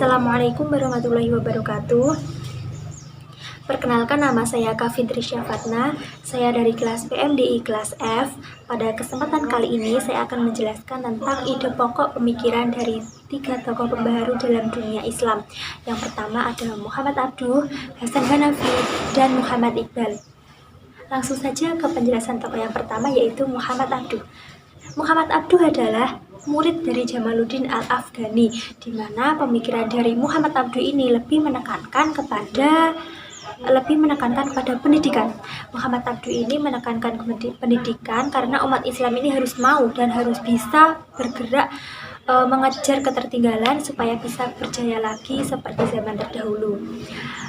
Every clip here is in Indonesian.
Assalamualaikum warahmatullahi wabarakatuh. Perkenalkan, nama saya Kavindri Syafatna. Saya dari kelas PMDI kelas F. Pada kesempatan kali ini saya akan menjelaskan tentang ide pokok pemikiran dari 3 tokoh pembaharu dalam dunia Islam. Yang pertama adalah Muhammad Abduh, Hasan Hanafi, dan Muhammad Iqbal. Langsung saja ke penjelasan tokoh yang pertama, yaitu Muhammad Abduh. Muhammad Abduh adalah murid dari Jamaluddin Al-Afghani, di mana pemikiran dari Muhammad Abduh ini lebih menekankan kepada pendidikan. Muhammad Abduh ini menekankan pendidikan karena umat Islam ini harus mau dan harus bisa bergerak mengejar ketertinggalan supaya bisa berjaya lagi seperti zaman terdahulu.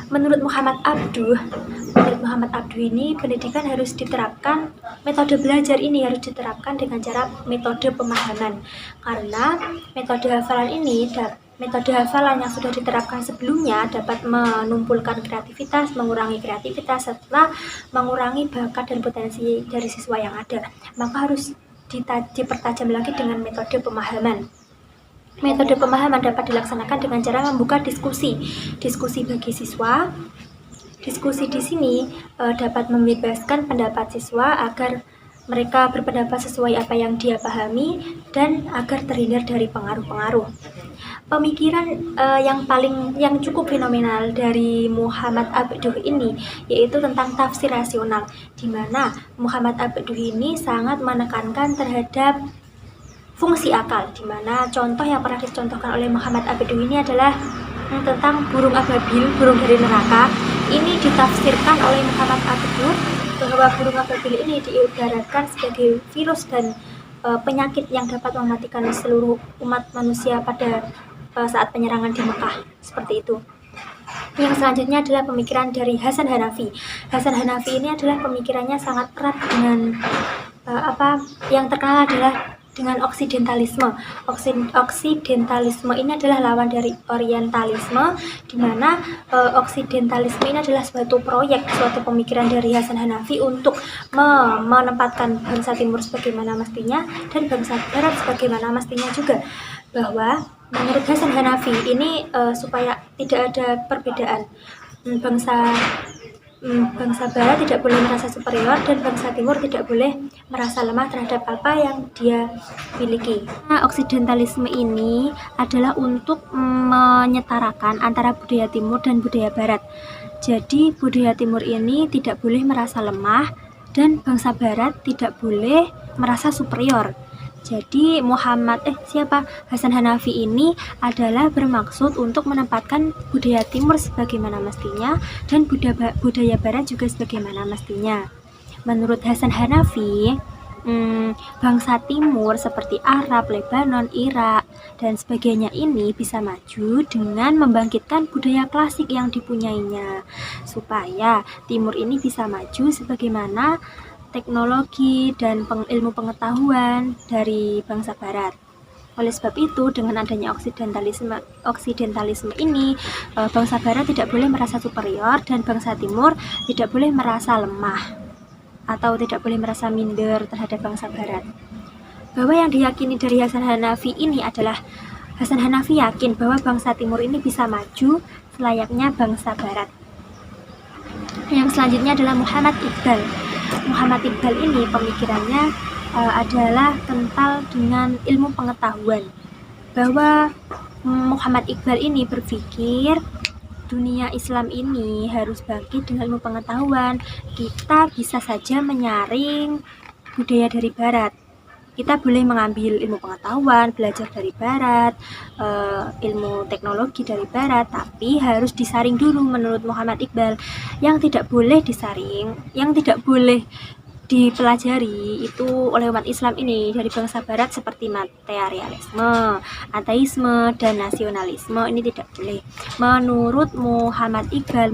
Menurut Muhammad Abduh ini pendidikan harus diterapkan, metode belajar ini harus diterapkan dengan cara metode pemahaman, karena metode hafalan yang sudah diterapkan sebelumnya dapat menumpulkan kreativitas, mengurangi kreativitas serta mengurangi bakat dan potensi dari siswa yang ada. Maka harus dipertajam lagi dengan metode pemahaman. Metode pemahaman dapat dilaksanakan dengan cara membuka diskusi bagi siswa. Diskusi di sini dapat membebaskan pendapat siswa agar mereka berpendapat sesuai apa yang dia pahami dan agar terhindar dari pengaruh-pengaruh. Pemikiran yang cukup fenomenal dari Muhammad Abduh ini yaitu tentang tafsir rasional, di mana Muhammad Abduh ini sangat menekankan terhadap fungsi akal, di mana contoh yang pernah dicontohkan oleh Muhammad Abduh ini adalah tentang burung ababil, burung dari neraka. Ini ditafsirkan oleh Muhammad Abduh bahwa burung ababil ini diibaratkan sebagai virus dan penyakit yang dapat mematikan seluruh umat manusia pada saat penyerangan di Mekah, seperti itu. Yang selanjutnya adalah pemikiran dari Hasan Hanafi. Hasan Hanafi ini adalah pemikirannya sangat erat dengan yang terkenal adalah dengan oksidentalisme. Oksidentalisme ini adalah lawan dari orientalisme, di mana oksidentalisme ini adalah suatu pemikiran dari Hasan Hanafi untuk menempatkan bangsa timur sebagaimana mestinya dan bangsa barat sebagaimana mestinya juga. Bahwa menurut Hasan Hanafi ini supaya tidak ada perbedaan, bangsa barat tidak boleh merasa superior dan bangsa timur tidak boleh merasa lemah terhadap apa yang dia miliki. Nah, oksidentalisme ini adalah untuk menyetarakan antara budaya timur dan budaya barat. Jadi budaya timur ini tidak boleh merasa lemah dan bangsa barat tidak boleh merasa superior. Jadi Hasan Hanafi ini adalah bermaksud untuk menempatkan budaya timur sebagaimana mestinya dan budaya barat juga sebagaimana mestinya. Menurut Hasan Hanafi, bangsa timur seperti Arab, Lebanon, Irak, dan sebagainya ini bisa maju dengan membangkitkan budaya klasik yang dipunyainya, supaya timur ini bisa maju sebagaimana teknologi dan ilmu pengetahuan dari bangsa barat. Oleh sebab itu, dengan adanya oksidentalisme ini, bangsa barat tidak boleh merasa superior dan bangsa timur tidak boleh merasa lemah atau tidak boleh merasa minder terhadap bangsa barat. Bahwa yang diyakini dari Hasan Hanafi ini adalah Hasan Hanafi yakin bahwa bangsa timur ini bisa maju selayaknya bangsa barat. Yang selanjutnya adalah Muhammad Iqbal. Muhammad Iqbal ini pemikirannya adalah kental dengan ilmu pengetahuan, bahwa Muhammad Iqbal ini berpikir dunia Islam ini harus bangkit dengan ilmu pengetahuan. Kita bisa saja menyaring budaya dari barat. Kita boleh mengambil ilmu pengetahuan, belajar dari barat, ilmu teknologi dari barat, tapi harus disaring dulu menurut Muhammad Iqbal. Yang tidak boleh disaring, yang tidak boleh dipelajari itu oleh umat Islam ini dari bangsa barat seperti materialisme, ateisme, dan nasionalisme. Ini tidak boleh. Menurut Muhammad Iqbal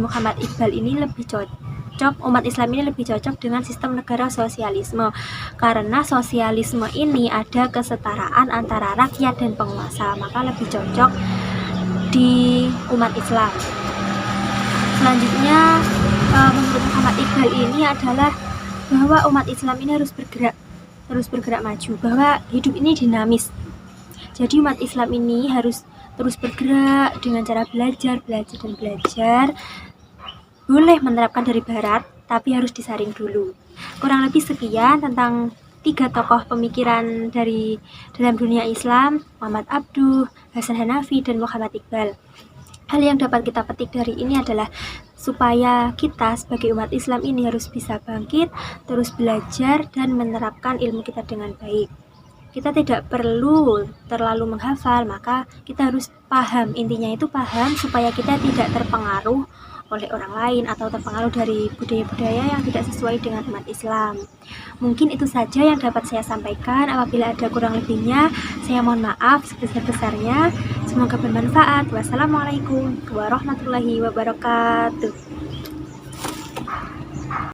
ini lebih cocok, umat Islam ini lebih cocok dengan sistem negara sosialisme, karena sosialisme ini ada kesetaraan antara rakyat dan penguasa, maka lebih cocok di umat Islam. Selanjutnya menurut Muhammad Iqbal ini adalah bahwa umat Islam ini harus bergerak maju, bahwa hidup ini dinamis. Jadi umat Islam ini harus terus bergerak dengan cara belajar, dan belajar. Boleh menerapkan dari barat, tapi harus disaring dulu. Kurang lebih sekian tentang 3 tokoh pemikiran dari dalam dunia Islam, Muhammad Abduh, Hasan Hanafi, dan Muhammad Iqbal. Hal yang dapat kita petik dari ini adalah supaya kita sebagai umat Islam ini harus bisa bangkit, terus belajar dan menerapkan ilmu kita dengan baik. Kita tidak perlu terlalu menghafal, maka kita harus paham. Intinya itu paham supaya kita tidak terpengaruh oleh orang lain atau terpengaruh dari budaya-budaya yang tidak sesuai dengan umat Islam. Mungkin itu saja yang dapat saya sampaikan. Apabila ada kurang lebihnya, saya mohon maaf sebesar-besarnya. Semoga bermanfaat. Wassalamualaikum warahmatullahi wabarakatuh.